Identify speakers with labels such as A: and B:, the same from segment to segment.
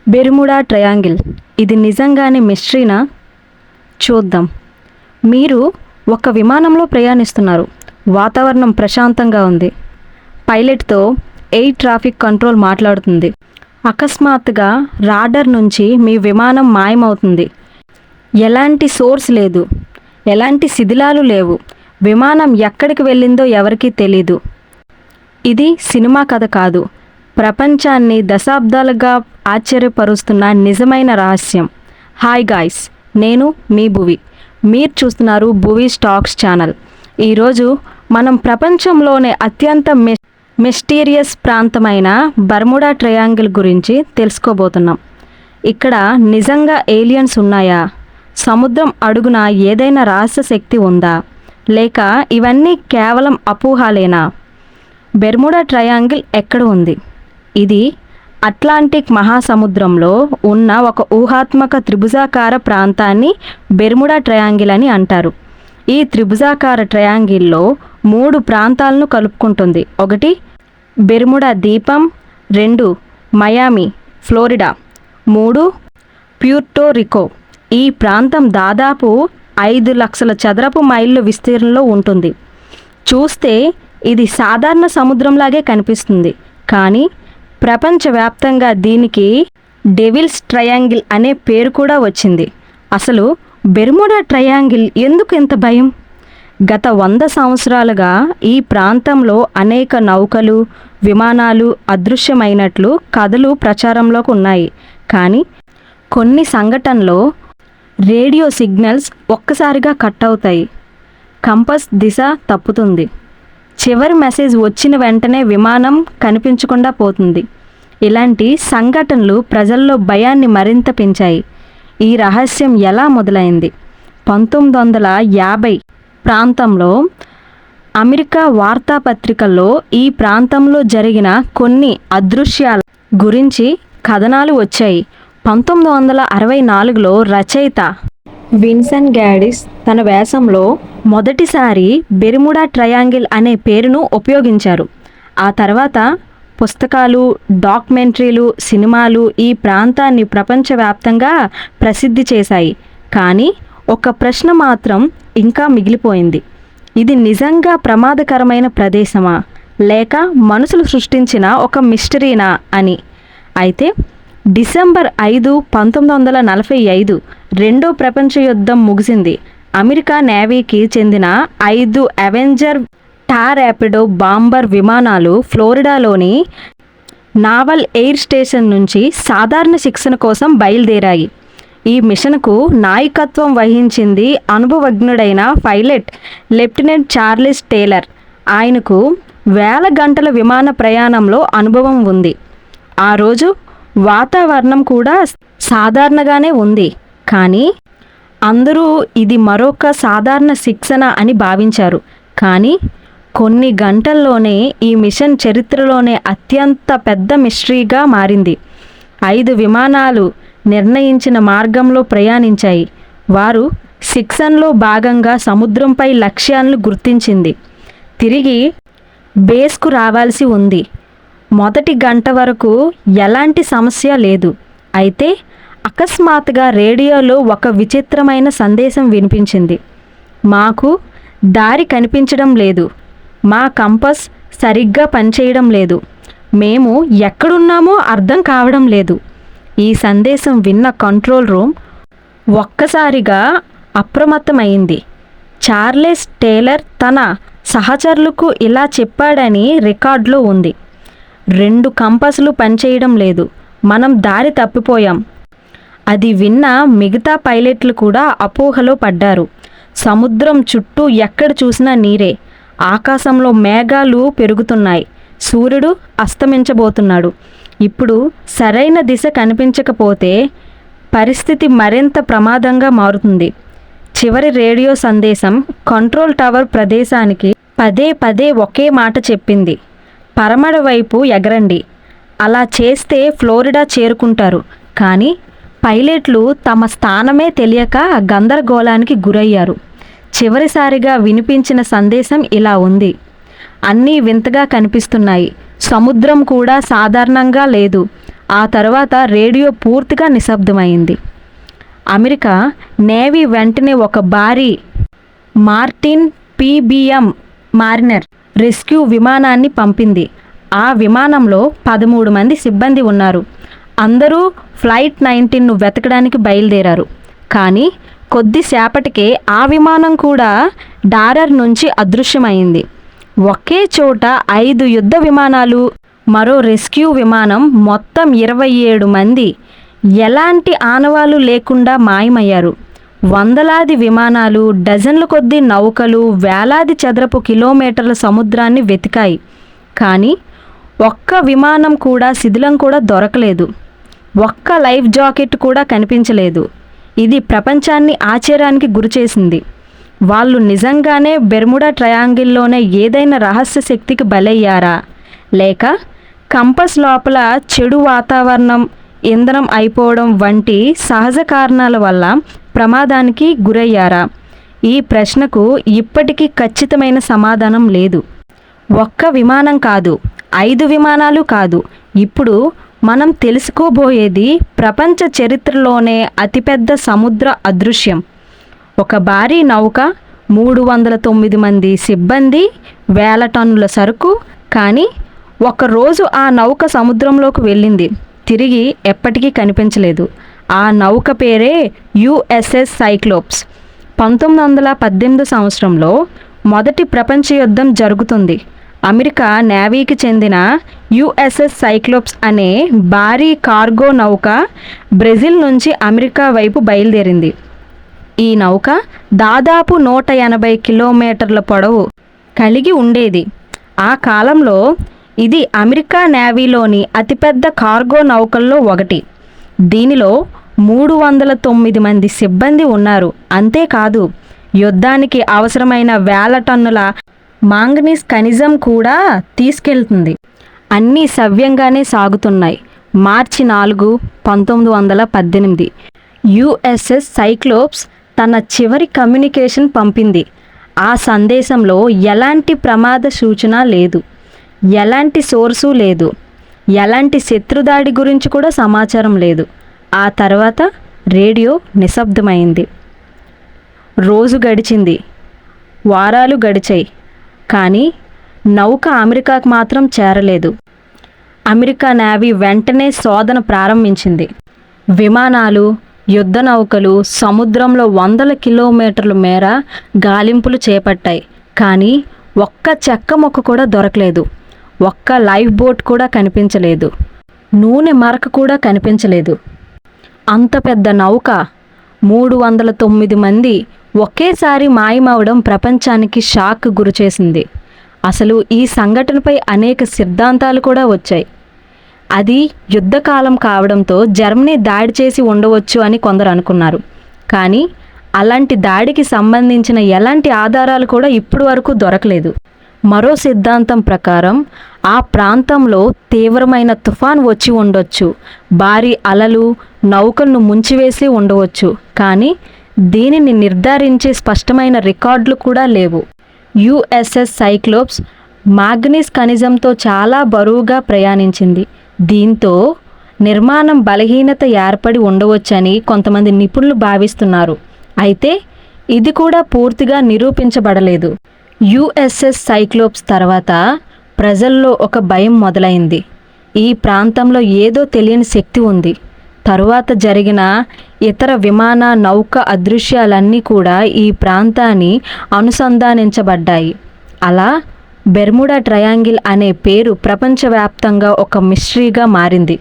A: Bermuda triangle ఇది నిజంగానే మిస్టరీనా? చూద్దాం. మీరు ఒక విమానంలో ప్రయాణిస్తున్నారు. వాతావరణం ప్రశాంతంగా ఉంది. పైలట్తో ఎయిర్ ట్రాఫిక్ కంట్రోల్ మాట్లాడుతుంది. అకస్మాత్తుగా రాడార్ నుంచి మీ విమానం మాయమవుతుంది. ఎలాంటి సోర్స్ లేదు, ఎలాంటి శిథిలాలు లేవు. విమానం ఎక్కడికి వెళ్ళిందో ఎవరికీ తెలీదు. ఇది సినిమా కథ కాదు, ప్రపంచాన్ని దశాబ్దాలుగా ఆశ్చర్యపరుస్తున్న నిజమైన రహస్యం. హాయ్ గాయ్స్, నేను మీ భువి. మీరు చూస్తున్నారు భువి టాక్స్ ఛానల్. ఈరోజు మనం ప్రపంచంలోనే అత్యంత మిస్టీరియస్ ప్రాంతమైన బర్ముడా ట్రయాంగిల్ గురించి తెలుసుకోబోతున్నాం. ఇక్కడ నిజంగా ఏలియన్స్ ఉన్నాయా? సముద్రం అడుగున ఏదైనా రహస్య శక్తి ఉందా? లేక ఇవన్నీ కేవలం అపోహలేనా? బెర్ముడా ట్రయాంగిల్ ఎక్కడ ఉంది? ఇది అట్లాంటిక్ మహాసముద్రంలో ఉన్న ఒక ఊహాత్మక త్రిభుజాకార ప్రాంతాన్ని బెర్ముడా ట్రయాంగిల్ అని అంటారు. ఈ త్రిభుజాకార ట్రయాంగిల్లో 3 ప్రాంతాలను కలుపుకుంటుంది. 1 బెర్ముడా ద్వీపం, 2 మయామి ఫ్లోరిడా, 3 ప్యూర్టోరికో. ఈ ప్రాంతం దాదాపు 5 లక్షల చదరపు మైళ్ళు విస్తీర్ణంలో ఉంటుంది. చూస్తే ఇది సాధారణ సముద్రంలాగే కనిపిస్తుంది, కానీ ప్రపంచవ్యాప్తంగా దీనికి డెవిల్స్ ట్రయాంగిల్ అనే పేరు కూడా వచ్చింది. అసలు బెర్ముడా ట్రయాంగిల్ ఎందుకు ఇంత భయం? గత 100 సంవత్సరాలుగా ఈ ప్రాంతంలో అనేక నౌకలు, విమానాలు అదృశ్యమైనట్లు కథలు ప్రచారంలోకి ఉన్నాయి. కానీ కొన్ని సంఘటనలో రేడియో సిగ్నల్స్ ఒక్కసారిగా కట్ అవుతాయి, కంపస్ దిశ తప్పుతుంది, చివరి మెసేజ్ వచ్చిన వెంటనే విమానం కనిపించకుండా పోతుంది. ఇలాంటి సంఘటనలు ప్రజల్లో భయాన్ని మరింత పెంచాయి. ఈ రహస్యం ఎలా మొదలైంది? 1950 ప్రాంతంలో అమెరికా వార్తాపత్రికల్లో ఈ ప్రాంతంలో జరిగిన కొన్ని అదృశ్యాల గురించి కథనాలు వచ్చాయి. 1964లో రచయిత విన్సెంట్ గ్యాడిస్ తన వ్యాసంలో మొదటిసారి బెర్ముడా ట్రయాంగిల్ అనే పేరును ఉపయోగించారు. ఆ తర్వాత పుస్తకాలు, డాక్యుమెంటరీలు, సినిమాలు ఈ ప్రాంతాన్ని ప్రపంచవ్యాప్తంగా ప్రసిద్ధి చేశాయి. కానీ ఒక ప్రశ్న మాత్రం ఇంకా మిగిలిపోయింది. ఇది నిజంగా ప్రమాదకరమైన ప్రదేశమా, లేక మనుషులు సృష్టించిన ఒక మిస్టరీనా అని. అయితే డిసెంబర్ 5, 1945 రెండో ప్రపంచ యుద్ధం ముగిసింది. అమెరికా నేవీకి చెందిన 5 అవెంజర్ టారాపిడో బాంబర్ విమానాలు ఫ్లోరిడాలోని నావల్ ఎయిర్ స్టేషన్ నుంచి సాధారణ శిక్షణ కోసం బయలుదేరాయి. ఈ మిషన్కు నాయకత్వం వహించింది అనుభవజ్ఞుడైన పైలట్ లెఫ్టినెంట్ చార్లెస్ టేలర్. ఆయనకు వేల గంటల విమాన ప్రయాణంలో అనుభవం ఉంది. ఆ రోజు వాతావరణం కూడా సాధారణంగానే ఉంది, కానీ అందరూ ఇది మరొక సాధారణ శిక్షణ అని భావించారు. కానీ కొన్ని గంటల్లోనే ఈ మిషన్ చరిత్రలోనే అత్యంత పెద్ద మిస్టరీగా మారింది. 5 విమానాలు నిర్ణయించిన మార్గంలో ప్రయాణించాయి. వారు శిక్షణలో భాగంగా సముద్రంపై లక్ష్యాలను గుర్తించింది. తిరిగి బేస్కు రావాల్సి ఉంది. మొదటి గంట వరకు ఎలాంటి సమస్య లేదు. అయితే అకస్మాత్తుగా రేడియోలో ఒక విచిత్రమైన సందేశం వినిపించింది. మాకు దారి కనిపించడం లేదు, మా కంపస్ సరిగ్గా పనిచేయడం లేదు, మేము ఎక్కడున్నామో అర్థం కావడం లేదు. ఈ సందేశం విన్న కంట్రోల్ రూమ్ ఒక్కసారిగా అప్రమత్తమైంది. చార్లెస్ టేలర్ తన సహచరులకు ఇలా చెప్పాడని రికార్డులో ఉంది. 2 కంపస్లు పనిచేయడం లేదు, మనం దారి తప్పిపోయాం. అది విన్న మిగతా పైలట్లు కూడా అపోహలో పడ్డారు. సముద్రం చుట్టూ ఎక్కడ చూసినా నీరే, ఆకాశంలో మేఘాలు పెరుగుతున్నాయి, సూర్యుడు అస్తమించబోతున్నాడు. ఇప్పుడు సరైన దిశ కనిపించకపోతే పరిస్థితి మరింత ప్రమాదంగా మారుతుంది. చివరి రేడియో సందేశం కంట్రోల్ టవర్ ప్రదేశానికి పదే పదే ఒకే మాట చెప్పింది: పరమడ వైపు ఎగరండి. అలా చేస్తే ఫ్లోరిడా చేరుకుంటారు. కానీ పైలట్లు తమ స్థానమే తెలియక గందరగోళానికి గురయ్యారు. చివరిసారిగా వినిపించిన సందేశం ఇలా ఉంది: అన్నీ వింతగా కనిపిస్తున్నాయి, సముద్రం కూడా సాధారణంగా లేదు, ఆ తర్వాత రేడియో పూర్తిగా నిశ్శబ్దమైంది. అమెరికా నేవీ వెంటనే ఒక భారీ మార్టిన్ పిబిఎం మారినర్ రెస్క్యూ విమానాన్ని పంపింది. ఆ విమానంలో 13 మంది సిబ్బంది ఉన్నారు. అందరూ ఫ్లైట్ 19ను వెతకడానికి బయలుదేరారు. కానీ కొద్దిసేపటికే ఆ విమానం కూడా డారర్ నుంచి అదృశ్యమైంది. ఒకే చోట 5 యుద్ధ విమానాలు, మరో రెస్క్యూ విమానం, మొత్తం 27 మంది ఎలాంటి ఆనవాలు లేకుండా మాయమయ్యారు. వందలాది విమానాలు, డజన్ల కొద్దీ నౌకలు వేలాది చదరపు కిలోమీటర్ల సముద్రాన్ని వెతికాయి. కానీ ఒక్క విమానం కూడా శిథిలం కూడా దొరకలేదు. ఒక్క లైఫ్ జాకెట్ కూడా కనిపించలేదు. ఇది ప్రపంచాన్ని ఆశ్చర్యానికి గురిచేసింది. వాళ్ళు నిజంగానే బెర్ముడా ట్రయాంగిల్లోనే ఏదైనా రహస్య శక్తికి బలయ్యారా, లేక కంపస్ లోపల చెడు వాతావరణం, ఇంధనం అయిపోవడం వంటి సహజ కారణాల వల్ల ప్రమాదానికి గురయ్యారా? ఈ ప్రశ్నకు ఇప్పటికీ ఖచ్చితమైన సమాధానం లేదు. ఒక్క విమానం కాదు, 5 విమానాలు కాదు. ఇప్పుడు మనం తెలుసుకోబోయేది ప్రపంచ చరిత్రలోనే అతిపెద్ద సముద్ర అదృశ్యం. ఒక భారీ నౌక, 309 మంది సిబ్బంది, వేల టన్నుల సరుకు. కానీ ఒకరోజు ఆ నౌక సముద్రంలోకి వెళ్ళింది, తిరిగి ఎప్పటికీ కనిపించలేదు. ఆ నౌక పేరే యుఎస్ఎస్ సైక్లోప్స్. 1918 సంవత్సరంలో మొదటి ప్రపంచ యుద్ధం జరుగుతుంది. అమెరికా నేవీకి చెందిన యుఎస్ఎస్ సైక్లోప్స్ అనే భారీ కార్గో నౌక బ్రెజిల్ నుంచి అమెరికా వైపు బయలుదేరింది. ఈ నౌక దాదాపు 180 కిలోమీటర్ల పొడవు కలిగి ఉండేది. ఆ కాలంలో ఇది అమెరికా నేవీలోని అతిపెద్ద కార్గో నౌకల్లో ఒకటి. దీనిలో 309 మంది సిబ్బంది ఉన్నారు. అంతేకాదు, యుద్ధానికి అవసరమైన వేల టన్నుల మాంగనీస్ ఖనిజం కూడా తీసుకెళ్తుంది. అన్నీ సవ్యంగానే సాగుతున్నాయి. మార్చి 4, 1918 యుఎస్ఎస్ సైక్లోప్స్ తన చివరి కమ్యూనికేషన్ పంపింది. ఆ సందేశంలో ఎలాంటి ప్రమాద సూచన లేదు, ఎలాంటి సోర్సు లేదు, ఎలాంటి శత్రుదాడి గురించి కూడా సమాచారం లేదు. ఆ తర్వాత రేడియో నిశ్శబ్దమైంది. రోజు గడిచింది, వారాలు గడిచాయి. కానీ నౌక అమెరికాకు మాత్రం చేరలేదు. అమెరికా నేవీ వెంటనే శోధన ప్రారంభించింది. విమానాలు, యుద్ధ నౌకలు సముద్రంలో వందల కిలోమీటర్ల మేర గాలింపులు చేపట్టాయి. కానీ ఒక్క చెక్క మొక్క కూడా దొరకలేదు. ఒక్క లైఫ్ బోట్ కూడా కనిపించలేదు. నూనె మరక కూడా కనిపించలేదు. అంత పెద్ద నౌక, 309 మంది ఒకేసారి మాయమవడం ప్రపంచానికి షాక్ గురిచేసింది. అసలు ఈ సంఘటనపై అనేక సిద్ధాంతాలు కూడా వచ్చాయి. అది యుద్ధకాలం కావడంతో జర్మనీ దాడి చేసి ఉండవచ్చు అని కొందరు అనుకున్నారు. కానీ అలాంటి దాడికి సంబంధించిన ఎలాంటి ఆధారాలు కూడా ఇప్పటి వరకు దొరకలేదు. మరో సిద్ధాంతం ప్రకారం ఆ ప్రాంతంలో తీవ్రమైన తుఫాన్ వచ్చి ఉండొచ్చు, భారీ అలలు నౌకలను ముంచివేసి ఉండవచ్చు. కానీ దీనిని నిర్ధారించే స్పష్టమైన రికార్డులు కూడా లేవు. యుఎస్ఎస్ సైక్లోప్స్ మాగ్నీస్ ఖనిజంతో చాలా బరువుగా ప్రయాణించింది. దీంతో నిర్మాణం బలహీనత ఏర్పడి ఉండవచ్చని కొంతమంది నిపుణులు భావిస్తున్నారు. అయితే ఇది కూడా పూర్తిగా నిరూపించబడలేదు. యుఎస్ఎస్ సైక్లోప్స్ తర్వాత ప్రజల్లో ఒక భయం మొదలైంది. ఈ ప్రాంతంలో ఏదో తెలియని శక్తి ఉంది. తరువాత జరిగిన ఇతర విమాన నౌక అదృశ్యాలన్నీ కూడా ఈ ప్రాంతాన్ని అనుసంధానించబడ్డాయి. అలా బెర్ముడా ట్రయాంగిల్ అనే పేరు ప్రపంచవ్యాప్తంగా ఒక మిస్టరీగా మారింది.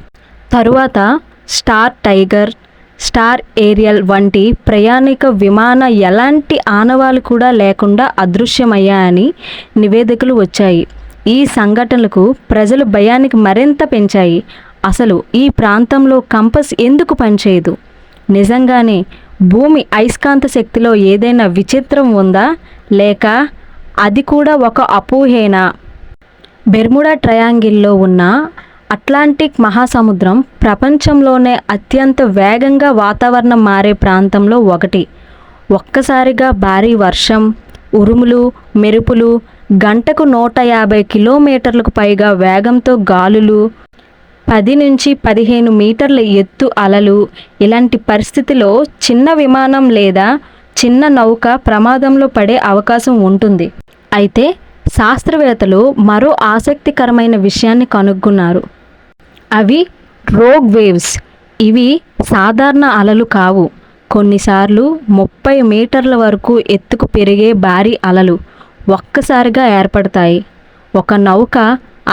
A: తరువాత స్టార్ టైగర్, స్టార్ ఏరియల్ వంటి ప్రయాణిక విమాన ఎలాంటి ఆనవాలు కూడా లేకుండా అదృశ్యమయ్యాయని నివేదికలు వచ్చాయి. ఈ సంఘటనలకు ప్రజలు భయానికి మరింత పెంచాయి. అసలు ఈ ప్రాంతంలో కంపస్ ఎందుకు పనిచేయదు? నిజంగానే భూమి అయస్కాంత శక్తిలో ఏదైనా విచిత్రం ఉందా, లేక అది కూడా ఒక అపోహేనా? బెర్ముడా ట్రయాంగిల్లో ఉన్న అట్లాంటిక్ మహాసముద్రం ప్రపంచంలోనే అత్యంత వేగంగా వాతావరణం మారే ప్రాంతంలో ఒకటి. ఒక్కసారిగా భారీ వర్షం, ఉరుములు, మెరుపులు, గంటకు 150 కిలోమీటర్లకు పైగా వేగంతో గాలులు, 10 నుంచి 15 మీటర్ల ఎత్తు అలలు. ఇలాంటి పరిస్థితిలో చిన్న విమానం లేదా చిన్న నౌక ప్రమాదంలో పడే అవకాశం ఉంటుంది. అయితే శాస్త్రవేత్తలు మరో ఆసక్తికరమైన విషయాన్ని కనుగొన్నారు. అవి రోగ్ వేవ్స్. ఇవి సాధారణ అలలు కావు. కొన్నిసార్లు 30 మీటర్ల వరకు ఎత్తుకు పెరిగే భారీ అలలు ఒక్కసారిగా ఏర్పడతాయి. ఒక నౌక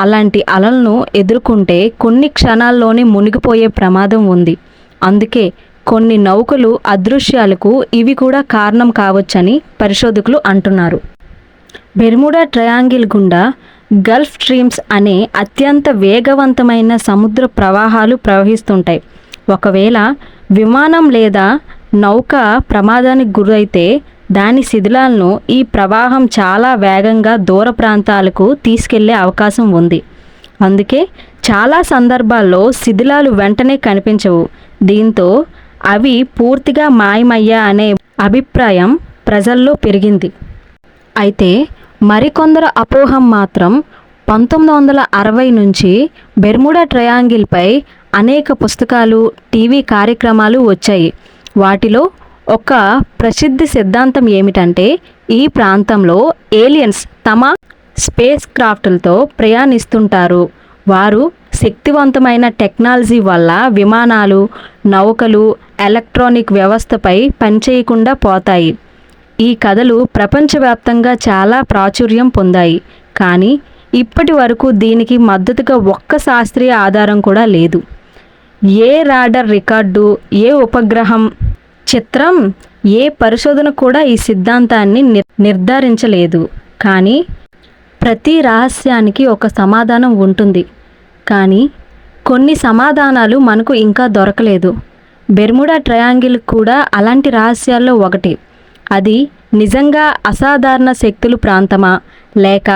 A: అలాంటి అలలను ఎదుర్కొంటే కొన్ని క్షణాల్లోనే మునిగిపోయే ప్రమాదం ఉంది. అందుకే కొన్ని నౌకలు అదృశ్యాలకు ఇవి కూడా కారణం కావచ్చని పరిశోధకులు అంటున్నారు. బెర్ముడా ట్రయాంగిల్ గుండా గల్ఫ్ స్ట్రీమ్స్ అనే అత్యంత వేగవంతమైన సముద్ర ప్రవాహాలు ప్రవహిస్తుంటాయి. ఒకవేళ విమానం లేదా నౌక ప్రమాదానికి గురైతే దాని శిథిలాలను ఈ ప్రవాహం చాలా వేగంగా దూర ప్రాంతాలకు తీసుకెళ్లే అవకాశం ఉంది. అందుకే చాలా సందర్భాల్లో శిథిలాలు వెంటనే కనిపించవు. దీంతో అవి పూర్తిగా మాయమయ్యా అనే అభిప్రాయం ప్రజల్లో పెరిగింది. అయితే మరికొందరు అపోహం మాత్రం 1960 నుంచి బెర్ముడా ట్రయాంగిల్పై అనేక పుస్తకాలు, టీవీ కార్యక్రమాలు వచ్చాయి. వాటిలో ఒక ప్రసిద్ధ సిద్ధాంతం ఏమిటంటే ఈ ప్రాంతంలో ఏలియన్స్ తమ స్పేస్ క్రాఫ్ట్లతో ప్రయాణిస్తుంటారు. వారు శక్తివంతమైన టెక్నాలజీ వల్ల విమానాలు, నౌకలు, ఎలక్ట్రానిక్ వ్యవస్థపై పనిచేయకుండా పోతాయి. ఈ కథలు ప్రపంచవ్యాప్తంగా చాలా ప్రాచుర్యం పొందాయి. కానీ ఇప్పటి వరకు దీనికి మద్దతుగా ఒక్క శాస్త్రీయ ఆధారం కూడా లేదు. ఏ రాడార్ రికార్డు, ఏ ఉపగ్రహం చిత్రం, ఏ పరిశోధన కూడా ఈ సిద్ధాంతాన్ని నిర్ధారించలేదు. కానీ ప్రతి రహస్యానికి ఒక సమాధానం ఉంటుంది. కానీ కొన్ని సమాధానాలు మనకు ఇంకా దొరకలేదు. బెర్ముడా ట్రయాంగిల్ కూడా అలాంటి రహస్యాల్లో ఒకటి. అది నిజంగా అసాధారణ శక్తుల ప్రాంతమా, లేక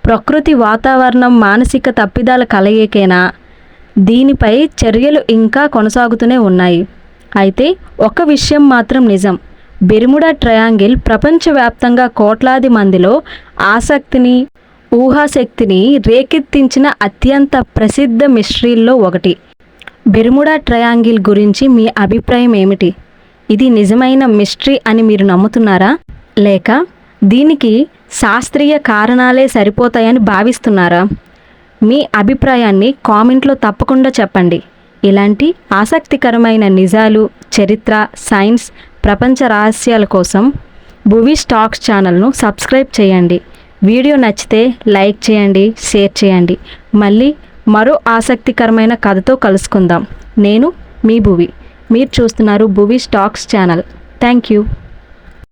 A: ప్రకృతి వాతావరణం మానసిక తప్పిదాల కలయికేనా? దీనిపై చర్యలు ఇంకా కొనసాగుతూనే ఉన్నాయి. అయితే ఒక విషయం మాత్రం నిజం. బెర్ముడా ట్రయాంగిల్ ప్రపంచవ్యాప్తంగా కోట్లాది మందిలో ఆసక్తిని, ఊహాశక్తిని రేకెత్తించిన అత్యంత ప్రసిద్ధ మిస్టరీల్లో ఒకటి. బెర్ముడా ట్రయాంగిల్ గురించి మీ అభిప్రాయం ఏమిటి? ఇది నిజమైన మిస్టరీ అని మీరు నమ్ముతున్నారా, లేక దీనికి శాస్త్రీయ కారణాలే సరిపోతాయని భావిస్తున్నారా? మీ అభిప్రాయాన్ని కామెంట్లో తప్పకుండా చెప్పండి. ఇలాంటి ఆసక్తికరమైన నిజాలు, చరిత్ర, సైన్స్, ప్రపంచ రహస్యాల కోసం భువి టాక్స్ ఛానల్ను సబ్స్క్రైబ్ చేయండి. వీడియో నచ్చితే లైక్ చేయండి, షేర్ చేయండి. మళ్ళీ మరో ఆసక్తికరమైన కథతో కలుసుకుందాం. నేను మీ భువి. మీరు చూస్తున్నారు భువి టాక్స్ ఛానల్. Thank you.